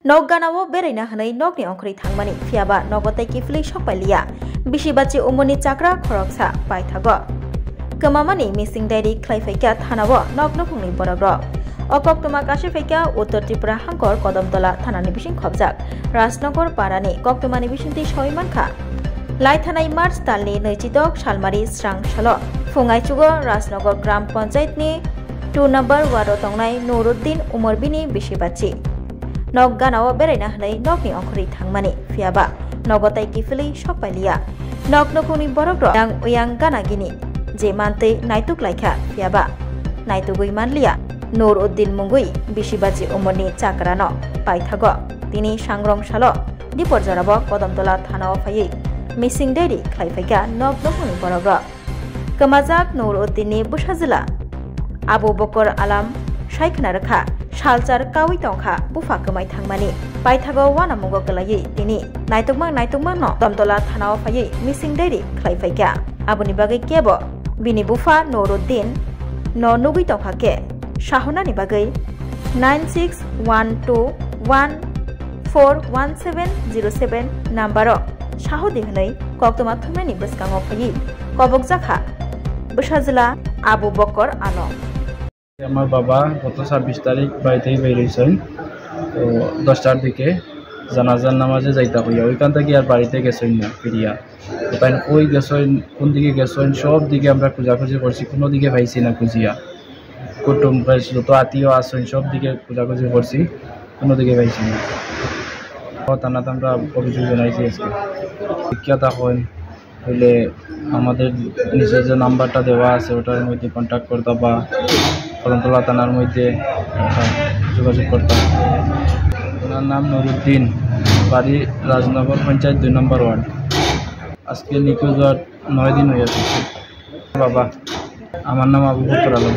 Nog ganao berena hanai nog ni ongkri thangmani fiaba nogotai kifli shokpailia bisibachi umoni chakra khoroksa paithago kamamani missing diary khlaifaika thanawo nog nopungni boragro okoktomma kashifaika uttor tripura hangkor kodamtola thanani bising khobjak rajnogor parani koktomani bisinti soimankha lai thanai march talni neichidok salmari srang salo fungai chugo rajnogor gram panchayat ni 2 number waro tongnai Nuruddin Umorbini bisibachi Nog ganao beraina hanai nog ni ongkri thangmani fiaba nogotai kifili shokpailia nog nokuni borogro yang uyang gana gini je mante naituk laika fiaba naitugui manlia Nuruddin mungui bisibachi umoni chakrano paithago tini sangrong salo diporjarabo kodamtola thanao phai missing diary khlaifaika nog nokuni borogro kamajak Nuruddin ni busajila Abu Bakar Alam Shaikhna rakha Shalchar kawi tongkha bufa kamai thangmani paithago wana mungo kalai tini naitukmang no domtola thanao phai missing diary khlaifaika abuni bagai kebo bini bufa Nuruddin no nugui tongkha ke shahona ni bagai 9612141707 number shahodi hnai koktoma thumani baskango phai kobok jakha busajila Abu Bakar Ano আমার বাবা গত 26 তারিখ বাড়িতেই বেরিয়েছেন তো 10টার দিকে জানাজার নামাজে যাইতা হইয়া ওইখান থেকে আর বাড়িতে গেছেন না ফিরিয়া তো তাই ওই গেছেন কোন দিকে গেছেন সব দিকে আমরা খোঁজাখুঁজি করছি কোনো দিকে পাইছি না খুঁজিয়া কুটুম যত আত্মীয় আছেন সব দিকে খোঁজাখুঁজি করছি কোনো দিকে পাইছি না থানাতে আমরা অভিযোগ জানাইছি আজকে শিক্ষাতা হন হইলে আমাদের নিচে যে নাম্বারটা দেওয়া আছে ওটার মধ্যে কন্ট্যাক্ট করতে বা কদমতলা থানার মধ্যে যোগাযোগ করতাম ওনার নাম নুরুদ্দিন বাড়ি রাজনগর পঞ্চায়েত 2 নম্বর ওয়ার্ড আজকে নিখোঁজ হওয়ার 9 দিন হয়ে গেছে বাবা আমার নাম আবু বকর আলম